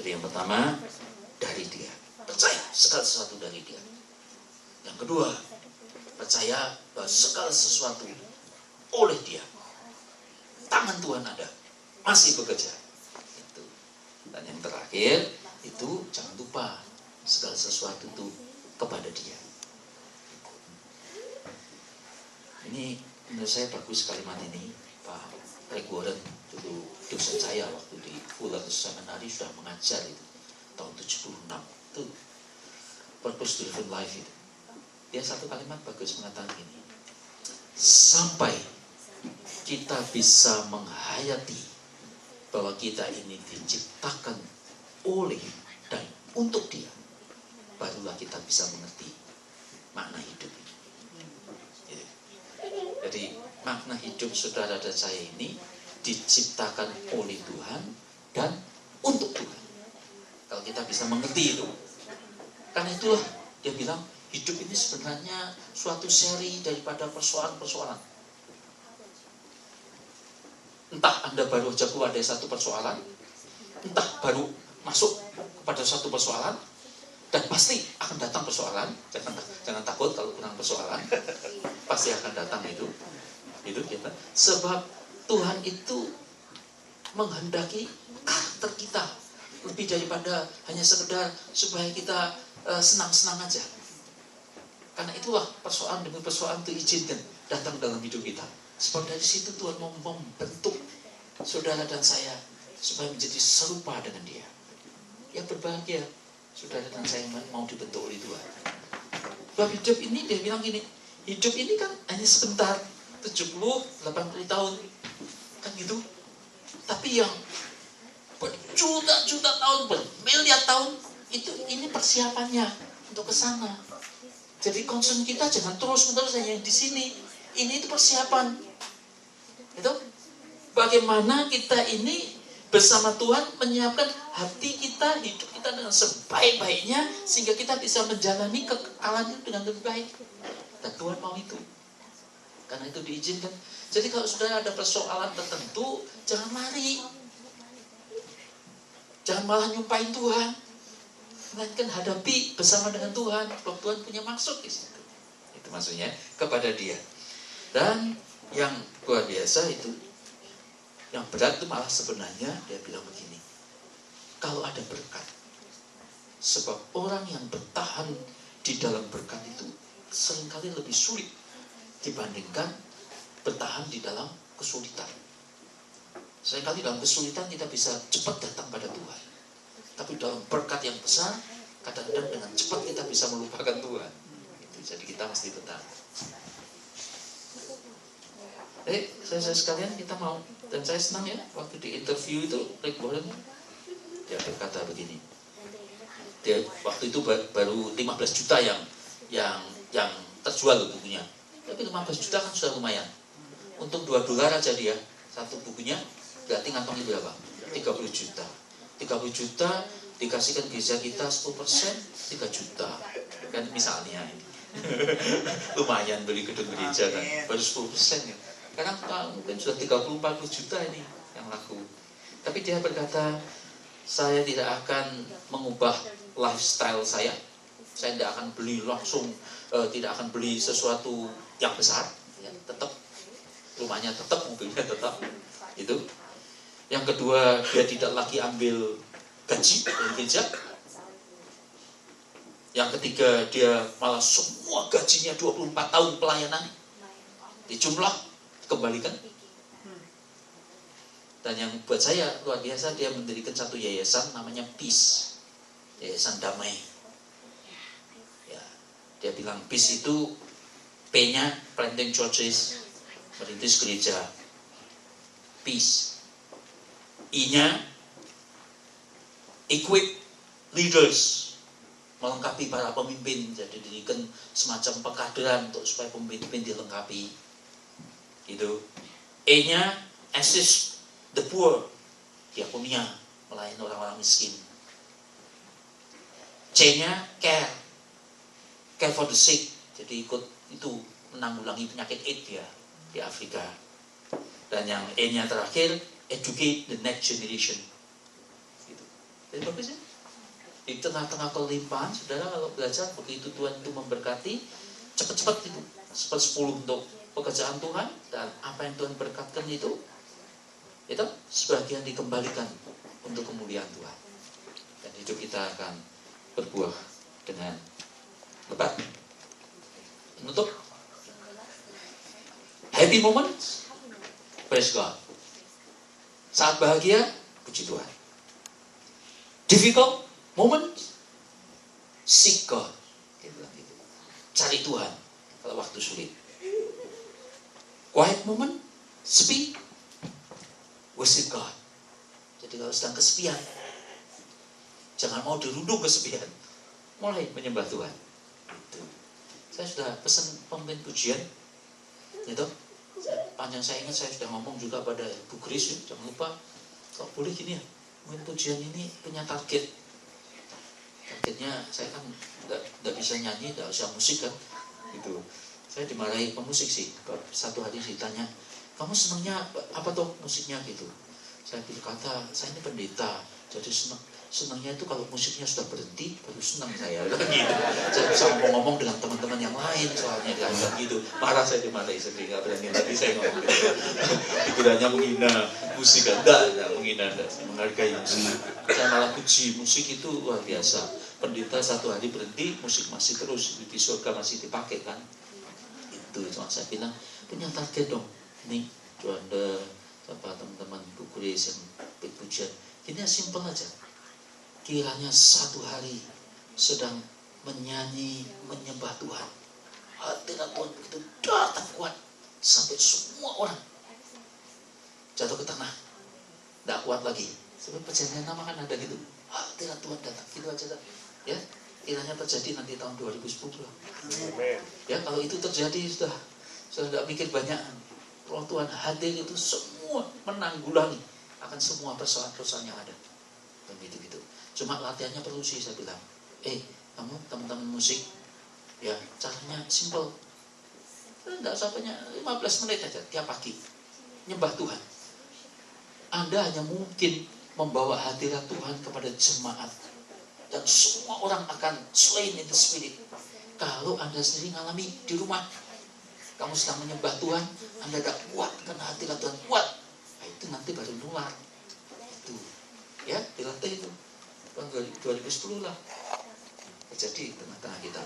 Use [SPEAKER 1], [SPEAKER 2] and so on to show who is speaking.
[SPEAKER 1] Jadi yang pertama, dari Dia. Percaya segala sesuatu dari Dia. Yang kedua, percaya bahwa segala sesuatu oleh Dia. Tangan Tuhan ada, masih bekerja. Itu. Dan yang terakhir, itu jangan lupa segala sesuatu itu kepada Dia. Ini menurut saya bagus kalimat ini. Pak Rick Warren dulu dosen saya waktu di Fuller Seminary sudah mengajar itu tahun 76 itu purpose driven life itu. Dia satu kalimat bagus mengatakan ini, sampai kita bisa menghayati bahwa kita ini diciptakan oleh dan untuk Dia, barulah kita bisa mengerti makna hidup ini. Jadi makna hidup saudara dan saya ini diciptakan oleh Tuhan dan untuk Tuhan. Kalau kita bisa mengerti itu, karena itulah dia bilang hidup ini sebenarnya suatu seri daripada persoalan-persoalan. Entah Anda baru saja keluar dari satu persoalan, entah baru masuk kepada satu persoalan, dan pasti akan datang persoalan. Jangan takut kalau kurang persoalan, pasti akan datang itu kita. Sebab Tuhan itu menghendaki karakter kita lebih daripada hanya sekedar supaya kita senang-senang aja. Karena itulah persoalan demi persoalan itu izinkan datang dalam hidup kita. Sebab dari situ Tuhan mau membentuk saudara dan saya supaya menjadi serupa dengan Dia. Ya berbahagia saudara dan saya mau dibentuk oleh Tuhan. Sebab hidup ini dia bilang gini, hidup ini kan hanya sebentar, 70, 80 tahun kan gitu. Tapi yang berjuta-juta tahun, bermiliar tahun, ini persiapannya untuk ke sana. Jadi concern kita jangan terus-menerus hanya di sini. Ini itu persiapan. Itu bagaimana kita ini bersama Tuhan menyiapkan hati kita, hidup kita dengan sebaik-baiknya sehingga kita bisa menjalani kekekalan itu dengan lebih baik. Dan Tuhan mau itu. Karena itu diizinkan. Jadi kalau sudah ada persoalan tertentu, jangan lari. Jangan malah nyumpain Tuhan. Melainkan hadapi bersama dengan Tuhan. Sebab Tuhan punya maksud di situ. Itu maksudnya kepada Dia. Dan yang luar biasa itu, yang berat itu malah sebenarnya dia bilang begini, kalau ada berkat, sebab orang yang bertahan di dalam berkat itu seringkali lebih sulit dibandingkan bertahan di dalam kesulitan. Seringkali dalam kesulitan kita bisa cepat datang pada Tuhan, tapi dalam berkat yang besar kadang-kadang dengan cepat kita bisa melupakan Tuhan. Jadi kita mesti bertahan. Saya sekalian kita mau, dan saya senang ya waktu di interview itu Rick Warren dia berkata begini, dia waktu itu baru 15 juta yang terjual bukunya, tapi 15 juta kan sudah lumayan. Untuk $2 aja dia satu bukunya, berarti ngantongin berapa? 30 juta 30 juta dikasihkan gereja kita 10%, 3 juta kan misalnya. Lumayan beli gedung gereja kan, baru 10% ya. Karena mungkin sudah 30-40 juta ini yang laku. Tapi dia berkata, saya tidak akan mengubah lifestyle saya. Saya tidak akan beli langsung, tidak akan beli sesuatu yang besar. Ya, tetap rumahnya tetap, mobilnya tetap. Itu. Yang kedua, dia tidak lagi ambil gaji dari gereja. Yang ketiga, dia malah semua gajinya 24 tahun pelayanan dijumlah kembalikan. Dan yang buat saya luar biasa, dia mendirikan satu yayasan namanya Peace, yayasan damai ya. Dia bilang Peace itu P-nya planting churches, merintis gereja, Peace. I-nya equip leaders, melengkapi para pemimpin. Jadi diberikan semacam pengkaderan untuk supaya pemimpin dilengkapi. Itu. E-nya assist the poor, diakonia, melayani orang-orang miskin. C-nya care for the sick, jadi ikut itu menanggulangi penyakit AIDS ya di Afrika. Dan yang E-nya terakhir, educate the next generation. Gitu. Jadi bagus ya. Di tengah-tengah kelimpahan, saudara kalau belajar begitu Tuhan itu memberkati, cepat-cepat itu, 10 untuk pekerjaan Tuhan, dan apa yang Tuhan berkatkan itu sebagian dikembalikan untuk kemuliaan Tuhan. Dan hidup kita akan berbuah dengan lebat. Untuk happy moment, praise God. Saat bahagia, puji Tuhan. Difficult moment, seek God. Dia bilang gitu. Cari Tuhan kalau waktu sulit. Quiet moment, sepi, worship God. Jadi kalau sedang kesepian, jangan mau dirundung kesepian, mulai menyembah Tuhan. Gitu. Saya sudah pesan pemimpin pujian, gitu. Panjang saya ingat saya sudah ngomong juga pada Bu Kris, ya, jangan lupa kalau boleh gini ya, pemimpin pujian ini punya target. Targetnya saya kan nggak bisa nyanyi, nggak bisa musik kan, gitu. Saya dimarahi pemusik sih. Satu hari ditanya, kamu senangnya apa toh musiknya gitu. Saya berkata, saya ini pendeta, jadi senangnya itu kalau musiknya sudah berhenti, baru senang saya. Gitu. Saya bisa ngomong-ngomong dengan teman-teman yang lain, soalnya dianggap gitu. Marah saya dimarahi sendiri, nggak berani lagi saya ngomong gitu. Itu hanya menghina musik, enggak menghina, menghargai musik. Saya malah puji musik itu luar biasa. Pendeta satu hari berhenti, musik masih terus di surga masih dipakai kan. Itu cuma saya bilang punya target dong. Ini Juanda, teman-teman Bu Kris yang pujian. Ini simple aja. Kiranya satu hari sedang menyanyi, menyembah Tuhan. Hadirat Tuhan begitu datang kuat sampai semua orang jatuh ke tanah, tidak kuat lagi. Sebab perjanjian lama kan ada gitu. Hadirat Tuhan datang, gitu aja. Ya, kiranya terjadi nanti tahun 2010 lah. Ya, kalau itu terjadi sudah tidak pikir banyak. Roh Tuhan hadir itu semua menanggulangi akan semua persoalan-persoalan yang ada. Dan gitu-gitu. Cuma latihannya perlu sih saya bilang. Kamu teman-teman musik, ya caranya simple. Tidak usah banyak, 15 menit aja tiap pagi nyembah Tuhan. Anda hanya mungkin membawa hadirat Tuhan kepada jemaat. Dan semua orang akan slain in the spirit. Kalau Anda sendiri ngalami di rumah, kamu sedang menyembah Tuhan, Anda tidak kuat karena hadirat Tuhan kuat. Nah, itu nanti baru nular. Itu, ya dilatih itu. Tahun 2010 lah terjadi di tengah-tengah kita.